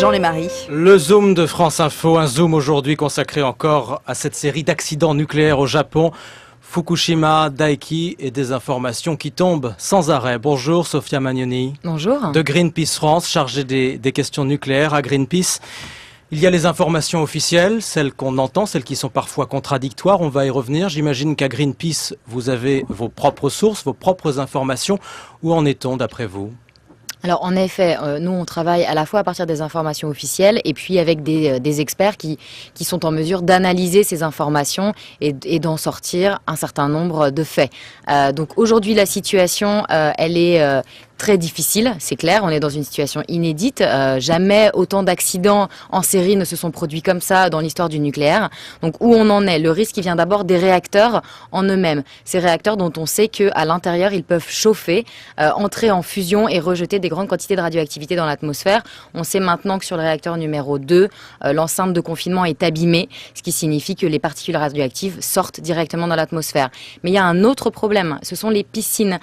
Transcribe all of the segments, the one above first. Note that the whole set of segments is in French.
Jean Lémarie. Le Zoom de France Info, un Zoom aujourd'hui consacré encore à cette série d'accidents nucléaires au Japon. Fukushima, Daiki et des informations qui tombent sans arrêt. Bonjour Sophia Magnoni. Bonjour. De Greenpeace France, chargée des questions nucléaires à Greenpeace. Il y a les informations officielles, celles qu'on entend, celles qui sont parfois contradictoires. On va y revenir. J'imagine qu'à Greenpeace, vous avez vos propres sources, vos propres informations. Où en est-on d'après vous ? Alors en effet, nous on travaille à la fois à partir des informations officielles et puis avec des experts qui sont en mesure d'analyser ces informations et d'en sortir un certain nombre de faits. Donc aujourd'hui la situation, elle est très difficile, c'est clair, on est dans une situation inédite, jamais autant d'accidents en série ne se sont produits comme ça dans l'histoire du nucléaire. Donc où on en est, le risque il vient d'abord des réacteurs en eux-mêmes, ces réacteurs dont on sait qu'à l'intérieur ils peuvent chauffer, entrer en fusion et rejeter des grandes quantités de radioactivité dans l'atmosphère. On sait maintenant que sur le réacteur numéro 2, l'enceinte de confinement est abîmée, ce qui signifie que les particules radioactives sortent directement dans l'atmosphère. Mais il y a un autre problème, ce sont les piscines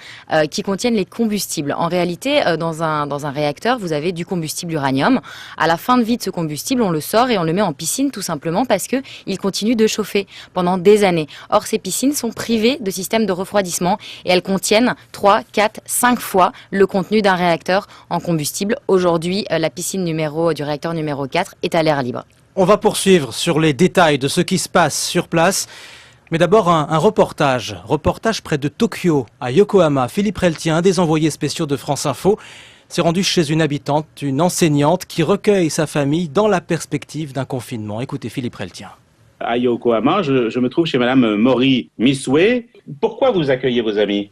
qui contiennent les combustibles. En réalité, dans un réacteur, vous avez du combustible uranium. À la fin de vie de ce combustible, on le sort et on le met en piscine tout simplement parce qu'il continue de chauffer pendant des années. Or, ces piscines sont privées de système de refroidissement et elles contiennent 3, 4, 5 fois le contenu d'un réacteur en combustible. Aujourd'hui, la piscine du réacteur numéro 4 est à l'air libre. On va poursuivre sur les détails de ce qui se passe sur place. Mais d'abord un reportage près de Tokyo, à Yokohama. Philippe Reltien, un des envoyés spéciaux de France Info, s'est rendu chez une habitante, une enseignante, qui recueille sa famille dans la perspective d'un confinement. Écoutez Philippe Reltien. À Yokohama, je me trouve chez Madame Mori Misue. Pourquoi vous accueillez vos amis ?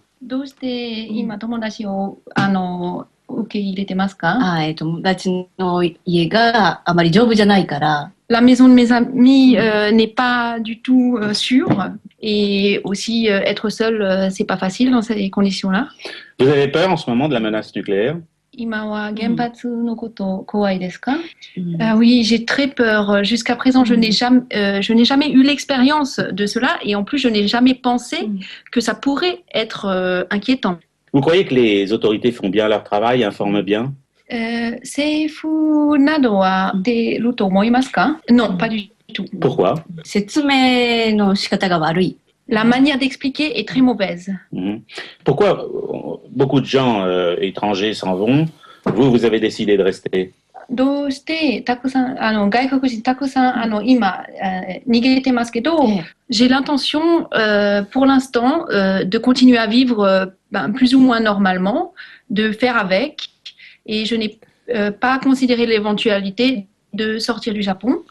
La maison de mes amis n'est pas du tout sûre et aussi être seul, c'est pas facile dans ces conditions-là. Vous avez peur en ce moment de la menace nucléaire ? Oui, j'ai très peur. Jusqu'à présent, je n'ai jamais eu l'expérience de cela et en plus, je n'ai jamais pensé que ça pourrait être inquiétant. Vous croyez que les autorités font bien leur travail, informent bien ? Non, pas du tout. Pourquoi ? La manière d'expliquer est très mauvaise. Pourquoi beaucoup de gens étrangers s'en vont ? Vous avez décidé de rester ? J'ai l'intention, pour l'instant, de continuer à vivre plus ou moins normalement, de faire avec. Et je n'ai pas considéré l'éventualité de sortir du Japon.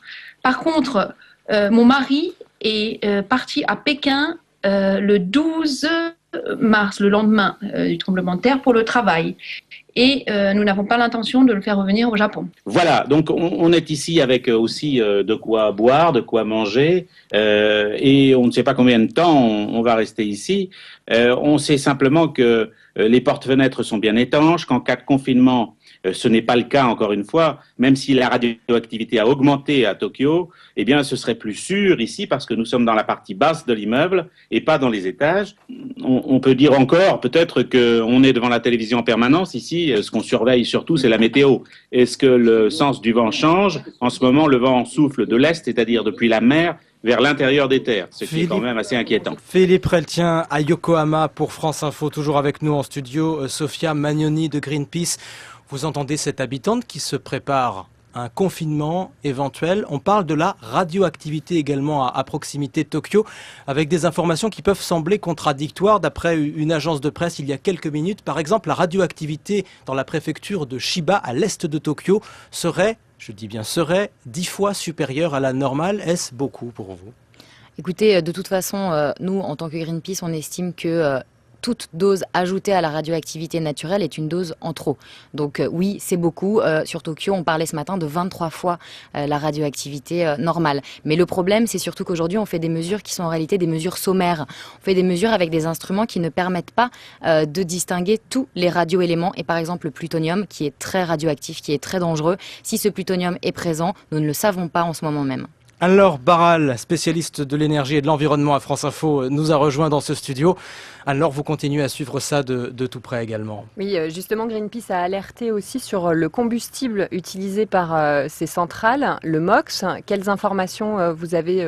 Par contre, mon mari est parti à Pékin le 12 mars, le lendemain du tremblement de terre, pour le travail. Et nous n'avons pas l'intention de le faire revenir au Japon. Voilà, donc on est ici avec aussi de quoi boire, de quoi manger, et on ne sait pas combien de temps on va rester ici. On sait simplement que les portes-fenêtres sont bien étanches, qu'en cas de confinement, ce n'est pas le cas encore une fois, même si la radioactivité a augmenté à Tokyo, eh bien ce serait plus sûr ici parce que nous sommes dans la partie basse de l'immeuble et pas dans les étages. On peut dire encore peut-être qu'on est devant la télévision en permanence ici, ce qu'on surveille surtout c'est la météo. Est-ce que le sens du vent change ? En ce moment le vent souffle de l'est, c'est-à-dire depuis la mer, vers l'intérieur des terres, ce qui est quand même assez inquiétant. Philippe Reltien à Yokohama pour France Info, toujours avec nous en studio, Sophia Magnoni de Greenpeace. Vous entendez cette habitante qui se prépare à un confinement éventuel. On parle de la radioactivité également à proximité de Tokyo, avec des informations qui peuvent sembler contradictoires d'après une agence de presse il y a quelques minutes. Par exemple, la radioactivité dans la préfecture de Chiba, à l'est de Tokyo, serait, je dis bien serait, 10 fois supérieure à la normale. Est-ce beaucoup pour vous ? Écoutez, de toute façon, nous, en tant que Greenpeace, on estime que toute dose ajoutée à la radioactivité naturelle est une dose en trop. Donc oui, c'est beaucoup. Sur Tokyo, on parlait ce matin de 23 fois la radioactivité normale. Mais le problème, c'est surtout qu'aujourd'hui, on fait des mesures qui sont en réalité des mesures sommaires. On fait des mesures avec des instruments qui ne permettent pas de distinguer tous les radioéléments. Et par exemple, le plutonium, qui est très radioactif, qui est très dangereux, si ce plutonium est présent, nous ne le savons pas en ce moment même. Anne-Laure Barral, spécialiste de l'énergie et de l'environnement à France Info, nous a rejoint dans ce studio. Anne-Laure, vous continuez à suivre ça de tout près également. Oui, justement, Greenpeace a alerté aussi sur le combustible utilisé par ces centrales, le MOX. Quelles informations vous avez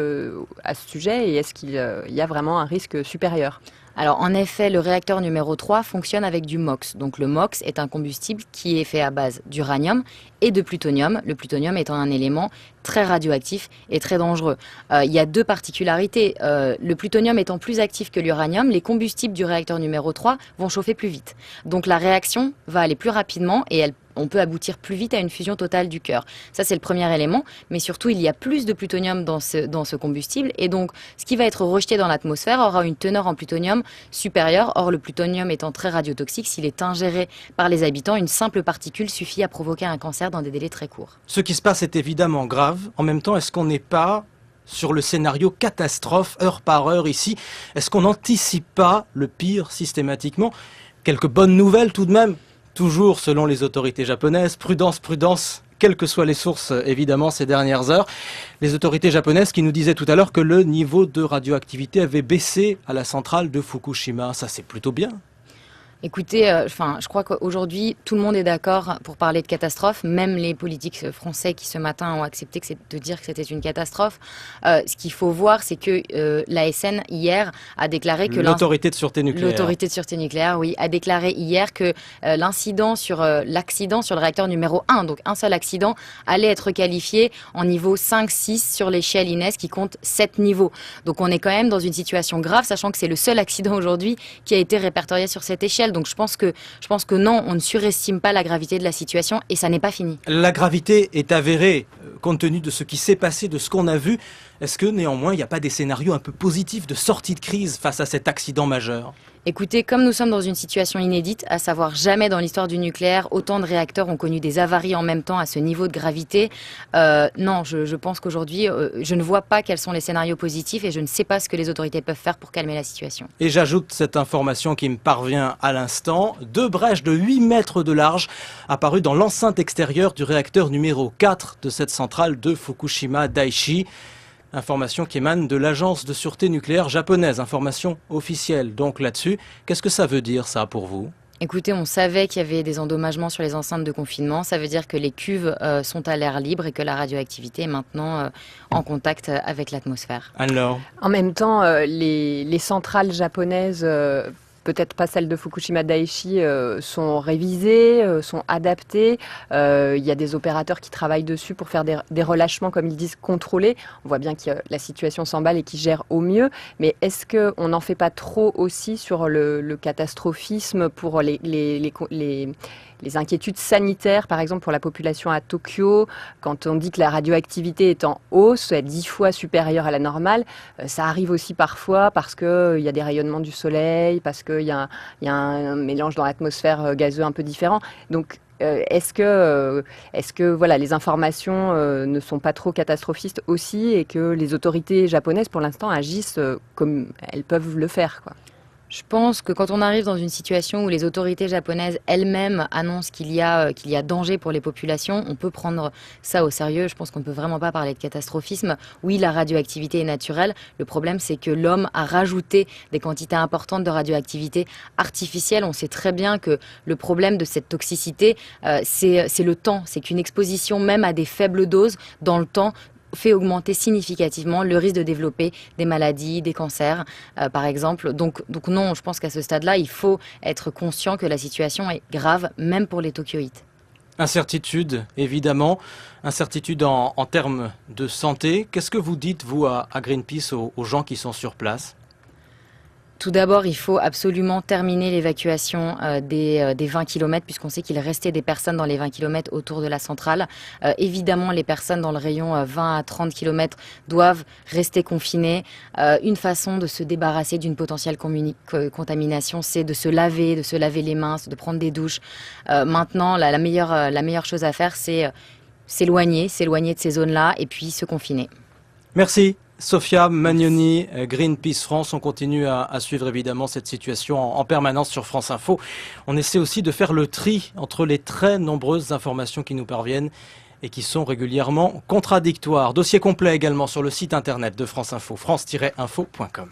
à ce sujet et est-ce qu'il y a vraiment un risque supérieur ? Alors en effet, le réacteur numéro 3 fonctionne avec du MOX. Donc le MOX est un combustible qui est fait à base d'uranium et de plutonium. Le plutonium étant un élément très radioactif et très dangereux. Il y a deux particularités. Le plutonium étant plus actif que l'uranium, les combustibles du réacteur numéro 3 vont chauffer plus vite. Donc la réaction va aller plus rapidement et on peut aboutir plus vite à une fusion totale du cœur. Ça, c'est le premier élément. Mais surtout, il y a plus de plutonium dans ce combustible. Et donc, ce qui va être rejeté dans l'atmosphère aura une teneur en plutonium supérieure. Or, le plutonium étant très radiotoxique, s'il est ingéré par les habitants, une simple particule suffit à provoquer un cancer dans des délais très courts. Ce qui se passe est évidemment grave. En même temps, est-ce qu'on n'est pas sur le scénario catastrophe, heure par heure ici? Est-ce qu'on n'anticipe pas le pire systématiquement? Quelques bonnes nouvelles tout de même. Toujours selon les autorités japonaises, prudence, prudence, quelles que soient les sources évidemment ces dernières heures. Les autorités japonaises qui nous disaient tout à l'heure que le niveau de radioactivité avait baissé à la centrale de Fukushima. Ça, c'est plutôt bien. Écoutez, je crois qu'aujourd'hui, tout le monde est d'accord pour parler de catastrophe, même les politiques français qui ce matin ont accepté de dire que c'était une catastrophe. Ce qu'il faut voir, c'est que l'ASN, hier, a déclaré que... L'autorité de sûreté nucléaire. L'autorité de sûreté nucléaire, oui, a déclaré hier que l'accident sur le réacteur numéro 1, donc un seul accident, allait être qualifié en niveau 5-6 sur l'échelle INES qui compte 7 niveaux. Donc on est quand même dans une situation grave, sachant que c'est le seul accident aujourd'hui qui a été répertorié sur cette échelle. Donc je pense que non, on ne surestime pas la gravité de la situation et ça n'est pas fini. La gravité est avérée, compte tenu de ce qui s'est passé, de ce qu'on a vu. Est-ce que néanmoins, il n'y a pas des scénarios un peu positifs de sortie de crise face à cet accident majeur ? Écoutez, comme nous sommes dans une situation inédite, à savoir jamais dans l'histoire du nucléaire, autant de réacteurs ont connu des avaries en même temps à ce niveau de gravité. Non, je pense qu'aujourd'hui, je ne vois pas quels sont les scénarios positifs et je ne sais pas ce que les autorités peuvent faire pour calmer la situation. Et j'ajoute cette information qui me parvient à l'instant. 2 brèches de 8 mètres de large apparues dans l'enceinte extérieure du réacteur numéro 4 de cette centrale de Fukushima Daiichi. Information qui émane de l'agence de sûreté nucléaire japonaise, information officielle. Donc là-dessus, qu'est-ce que ça veut dire ça pour vous ? Écoutez, on savait qu'il y avait des endommagements sur les enceintes de confinement. Ça veut dire que les cuves sont à l'air libre et que la radioactivité est maintenant en contact avec l'atmosphère. Anne-Laure ? En même temps, les centrales japonaises... peut-être pas celles de Fukushima Daiichi, sont révisées, sont adaptées. Il y a des opérateurs qui travaillent dessus pour faire des relâchements, comme ils disent, contrôlés. On voit bien que la situation s'emballe et qu'ils gèrent au mieux. Mais est-ce qu'on n'en fait pas trop aussi sur le catastrophisme pour les inquiétudes sanitaires, par exemple pour la population à Tokyo, quand on dit que la radioactivité est en hausse, est 10 fois supérieure à la normale, ça arrive aussi parfois parce qu'il y a des rayonnements du soleil, parce qu'il y a un mélange dans l'atmosphère gazeux un peu différent. Donc, est-ce que voilà, les informations ne sont pas trop catastrophistes aussi et que les autorités japonaises, pour l'instant, agissent comme elles peuvent le faire, quoi ? Je pense que quand on arrive dans une situation où les autorités japonaises elles-mêmes annoncent qu'il y a danger pour les populations, on peut prendre ça au sérieux. Je pense qu'on ne peut vraiment pas parler de catastrophisme. Oui, la radioactivité est naturelle. Le problème, c'est que l'homme a rajouté des quantités importantes de radioactivité artificielle. On sait très bien que le problème de cette toxicité, c'est le temps. C'est qu'une exposition, même à des faibles doses, dans le temps, fait augmenter significativement le risque de développer des maladies, des cancers, par exemple. Donc non, je pense qu'à ce stade-là, il faut être conscient que la situation est grave, même pour les Tokyoïtes. Incertitude, évidemment. Incertitude en termes de santé. Qu'est-ce que vous dites, vous, à Greenpeace, aux gens qui sont sur place ? Tout d'abord, il faut absolument terminer l'évacuation des 20 km, puisqu'on sait qu'il restait des personnes dans les 20 km autour de la centrale. Évidemment, les personnes dans le rayon 20 à 30 km doivent rester confinées. Une façon de se débarrasser d'une potentielle contamination, c'est de se laver les mains, de prendre des douches. Maintenant, la meilleure chose à faire, c'est s'éloigner de ces zones-là et puis se confiner. Merci. Sophia Magnoni, Greenpeace France, on continue à suivre évidemment cette situation en permanence sur France Info. On essaie aussi de faire le tri entre les très nombreuses informations qui nous parviennent et qui sont régulièrement contradictoires. Dossier complet également sur le site internet de France Info, france-info.com.